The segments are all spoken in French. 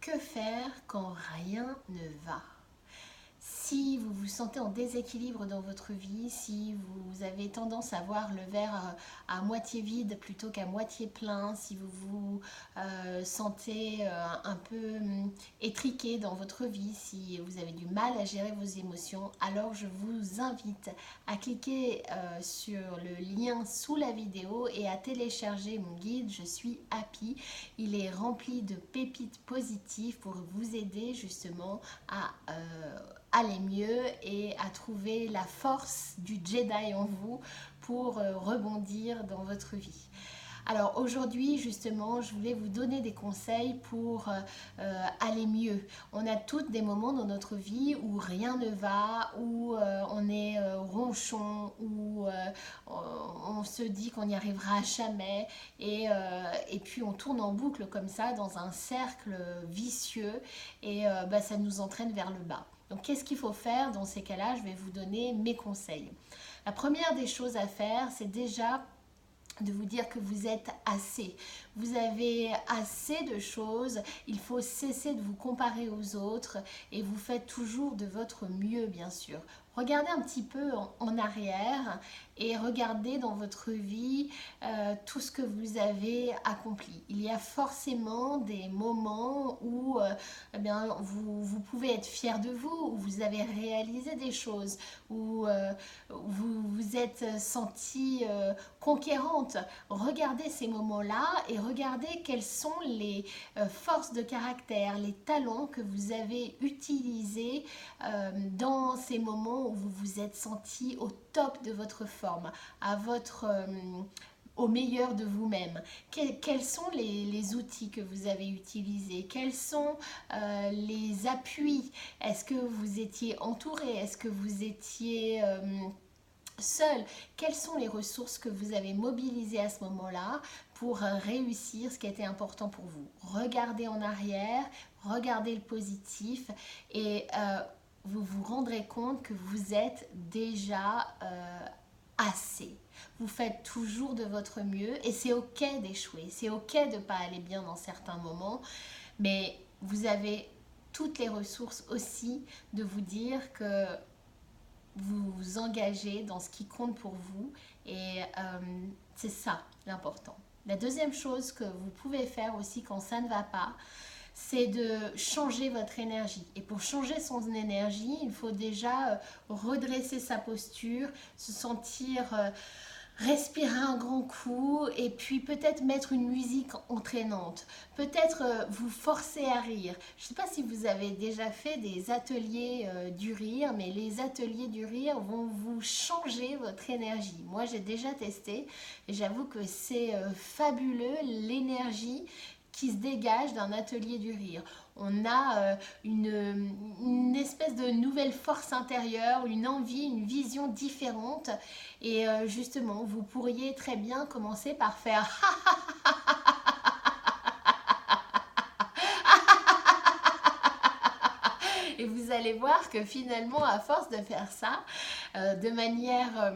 Que faire quand rien ne va? Si vous vous sentez en déséquilibre dans votre vie, si vous avez tendance à voir le verre à moitié vide plutôt qu'à moitié plein, si vous vous sentez un peu étriqué dans votre vie, si vous avez du mal à gérer vos émotions, alors je vous invite à cliquer sur le lien sous la vidéo et à télécharger mon guide Je suis happy. Il est rempli de pépites positives pour vous aider justement à aller mieux et à trouver la force du Jedi en vous pour rebondir dans votre vie. Alors aujourd'hui justement je voulais vous donner des conseils pour aller mieux. On a toutes des moments dans notre vie où rien ne va, où on est ronchon, où on se dit qu'on n'y arrivera jamais et puis on tourne en boucle comme ça dans un cercle vicieux et ça nous entraîne vers le bas. Donc qu'est-ce qu'il faut faire dans ces cas-là? Je vais vous donner mes conseils. La première des choses à faire, c'est déjà de vous dire que vous êtes assez. Vous avez assez de choses, il faut cesser de vous comparer aux autres et vous faites toujours de votre mieux bien sûr. Regardez un petit peu en arrière et regardez dans votre vie tout ce que vous avez accompli. Il y a forcément des moments où eh bien, vous pouvez être fier de vous, où vous avez réalisé des choses, où vous vous êtes senti conquérante. Regardez ces moments-là et regardez quelles sont les forces de caractère, les talents que vous avez utilisés dans ces moments où vous vous êtes senti au top de votre forme, au meilleur de vous-même. Quels sont les outils que vous avez utilisés? Quels sont les appuis? Est-ce que vous étiez entouré? Est-ce que vous étiez seul? Quelles sont les ressources que vous avez mobilisées à ce moment-là pour réussir ce qui était important pour vous? Regardez en arrière, regardez le positif et vous vous rendrez compte que vous êtes déjà assez. Vous faites toujours de votre mieux et c'est ok d'échouer, c'est ok de ne pas aller bien dans certains moments, mais vous avez toutes les ressources aussi de vous dire que vous vous engagez dans ce qui compte pour vous et c'est ça l'important. La deuxième chose que vous pouvez faire aussi quand ça ne va pas, c'est de changer votre énergie. Et pour changer son énergie, il faut déjà redresser sa posture, se sentir respirer un grand coup et puis peut-être mettre une musique entraînante. Peut-être vous forcer à rire. Je ne sais pas si vous avez déjà fait des ateliers du rire, mais les ateliers du rire vont vous changer votre énergie. Moi, j'ai déjà testé et j'avoue que c'est fabuleux l'énergie qui se dégage d'un atelier du rire. On a une espèce de nouvelle force intérieure, une envie, une vision différente. Et justement, vous pourriez très bien commencer par faire et vous allez voir que finalement, à force de faire ça, de manière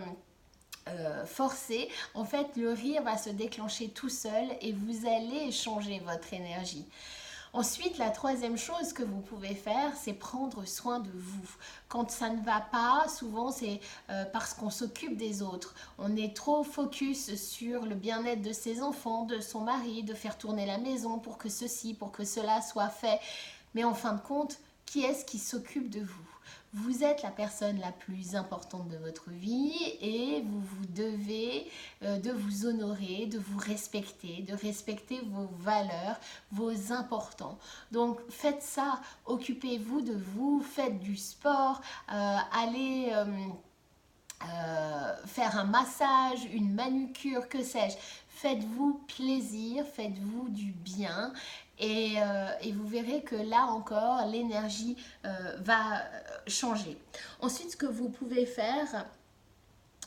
forcée, en fait, le rire va se déclencher tout seul et vous allez changer votre énergie. Ensuite, la troisième chose que vous pouvez faire, c'est prendre soin de vous. Quand ça ne va pas, souvent c'est parce qu'on s'occupe des autres. On est trop focus sur le bien-être de ses enfants, de son mari, de faire tourner la maison pour que ceci, pour que cela soit fait. Mais en fin de compte, qui est-ce qui s'occupe de vous? Vous êtes la personne la plus importante de votre vie et vous vous devez de vous honorer, de vous respecter, de respecter vos valeurs, vos importants. Donc faites ça, occupez-vous de vous, faites du sport, allez faire un massage, une manucure, que sais-je. Faites-vous plaisir, faites-vous du bien et vous verrez que là encore l'énergie va changer. Ensuite, ce que vous pouvez faire,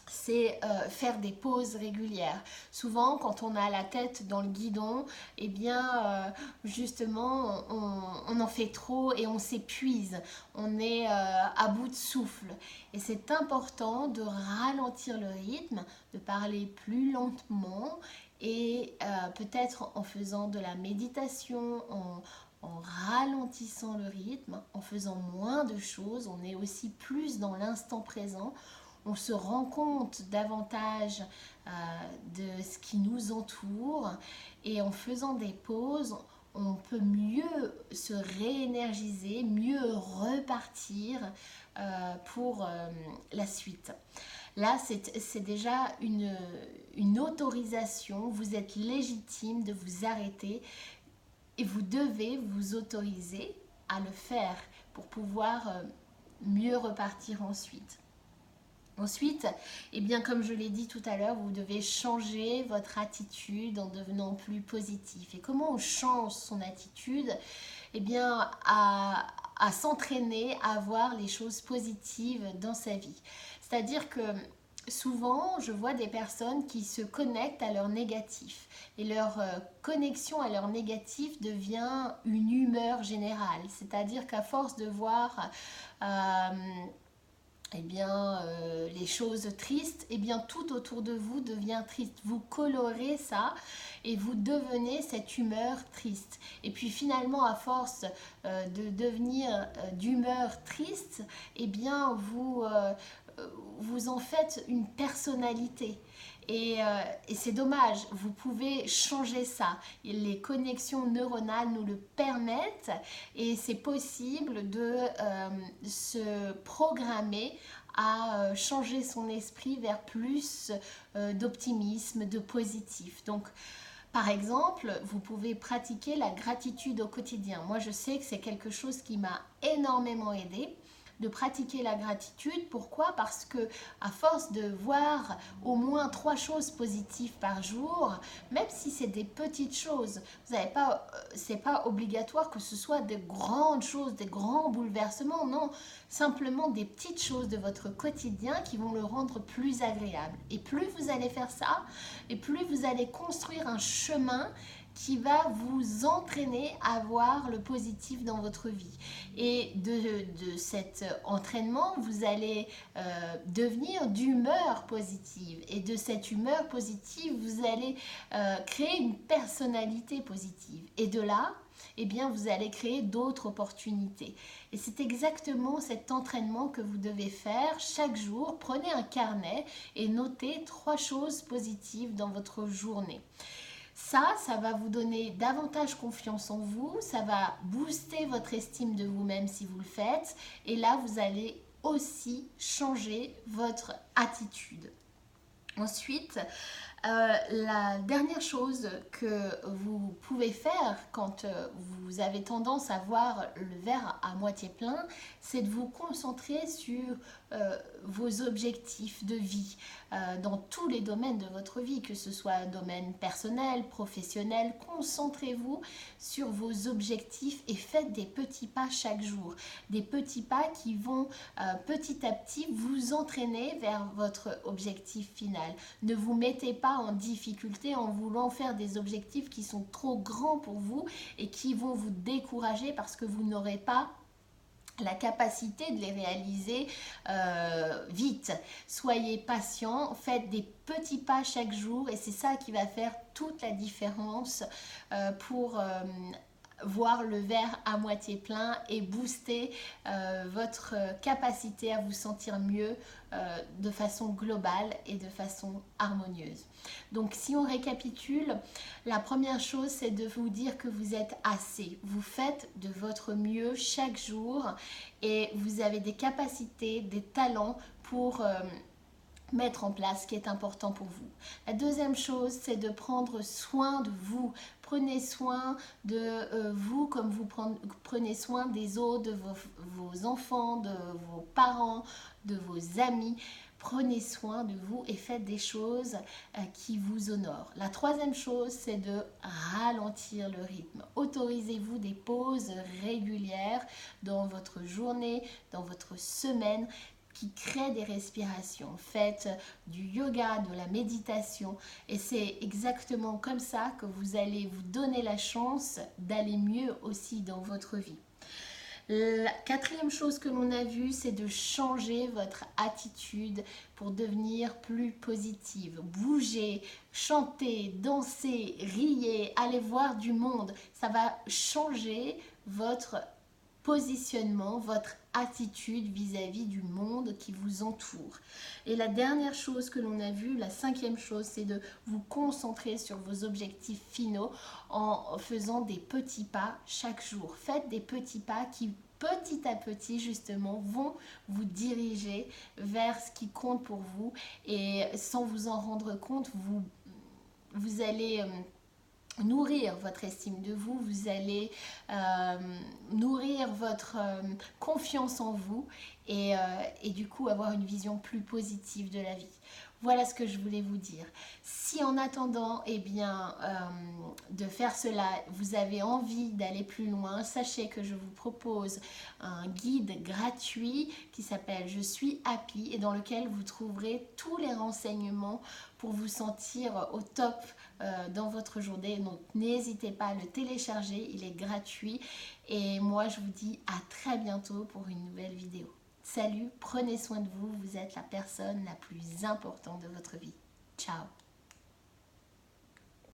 c'est faire des pauses régulières. Souvent, quand on a la tête dans le guidon, eh bien, justement, on en fait trop et on s'épuise. On est à bout de souffle. Et c'est important de ralentir le rythme, de parler plus lentement et peut-être en faisant de la méditation, en ralentissant le rythme, en faisant moins de choses, on est aussi plus dans l'instant présent, on se rend compte davantage de ce qui nous entoure et en faisant des pauses, on peut mieux se réénergiser, mieux repartir pour la suite. Là, c'est déjà une autorisation, vous êtes légitime de vous arrêter et vous devez vous autoriser à le faire pour pouvoir mieux repartir ensuite. Ensuite, eh bien, comme je l'ai dit tout à l'heure, vous devez changer votre attitude en devenant plus positif. Et comment on change son attitude? Eh bien, à s'entraîner à voir les choses positives dans sa vie. C'est-à-dire que souvent, je vois des personnes qui se connectent à leur négatif. Et leur connexion à leur négatif devient une humeur générale. C'est-à-dire qu'à force de voir les choses tristes, tout autour de vous devient triste. Vous colorez ça et vous devenez cette humeur triste. Et puis finalement, à force de devenir d'humeur triste, vous en faites une personnalité. Et c'est dommage, vous pouvez changer ça. Les connexions neuronales nous le permettent et c'est possible de se programmer à changer son esprit vers plus d'optimisme, de positif. Donc, par exemple, vous pouvez pratiquer la gratitude au quotidien. Moi, je sais que c'est quelque chose qui m'a énormément aidée de pratiquer la gratitude. Pourquoi? Parce que à force de voir au moins 3 choses positives par jour, même si c'est des petites choses, vous n'avez pas, c'est pas obligatoire que ce soit de grandes choses, des grands bouleversements, non, simplement des petites choses de votre quotidien qui vont le rendre plus agréable. Et plus vous allez faire ça, et plus vous allez construire un chemin qui va vous entraîner à voir le positif dans votre vie. Et de cet entraînement, vous allez devenir d'humeur positive. Et de cette humeur positive, vous allez créer une personnalité positive. Et de là, vous allez créer d'autres opportunités. Et c'est exactement cet entraînement que vous devez faire chaque jour. Prenez un carnet et notez 3 choses positives dans votre journée. Ça va vous donner davantage confiance en vous, ça va booster votre estime de vous-même si vous le faites, et là vous allez aussi changer votre attitude. Ensuite, la dernière chose que vous pouvez faire quand vous avez tendance à voir le verre à moitié plein, c'est de vous concentrer sur vos objectifs de vie dans tous les domaines de votre vie, que ce soit domaine personnel, professionnel. Concentrez-vous sur vos objectifs et faites des petits pas chaque jour. Des petits pas qui vont petit à petit vous entraîner vers votre objectif final. Ne vous mettez pas en difficulté en voulant faire des objectifs qui sont trop grands pour vous et qui vont vous décourager parce que vous n'aurez pas la capacité de les réaliser vite. Soyez patient, faites des petits pas chaque jour et c'est ça qui va faire toute la différence pour voir le verre à moitié plein et booster votre capacité à vous sentir mieux de façon globale et de façon harmonieuse. Donc si on récapitule, la première chose c'est de vous dire que vous êtes assez. Vous faites de votre mieux chaque jour et vous avez des capacités, des talents pour mettre en place ce qui est important pour vous. La deuxième chose, c'est de prendre soin de vous. Prenez soin de vous comme vous prenez soin des autres, de vos enfants, de vos parents, de vos amis. Prenez soin de vous et faites des choses qui vous honorent. La troisième chose, c'est de ralentir le rythme. Autorisez-vous des pauses régulières dans votre journée, dans votre semaine, qui crée des respirations. Faites du yoga, de la méditation et c'est exactement comme ça que vous allez vous donner la chance d'aller mieux aussi dans votre vie. La quatrième chose que l'on a vue, c'est de changer votre attitude pour devenir plus positive. Bougez, chantez, dansez, riez, allez voir du monde. Ça va changer votre positionnement, votre attitude vis-à-vis du monde qui vous entoure. Et la dernière chose que l'on a vue, la cinquième chose, c'est de vous concentrer sur vos objectifs finaux en faisant des petits pas chaque jour. Faites des petits pas qui petit à petit justement vont vous diriger vers ce qui compte pour vous et sans vous en rendre compte, vous allez nourrir votre estime de vous, vous allez nourrir votre confiance en vous et du coup avoir une vision plus positive de la vie. Voilà ce que je voulais vous dire. Si en attendant de faire cela, vous avez envie d'aller plus loin, sachez que je vous propose un guide gratuit qui s'appelle Je suis happy et dans lequel vous trouverez tous les renseignements pour vous sentir au top dans votre journée. Donc n'hésitez pas à le télécharger, il est gratuit et moi je vous dis à très bientôt pour une nouvelle vidéo. Salut, prenez soin de vous, vous êtes la personne la plus importante de votre vie. Ciao.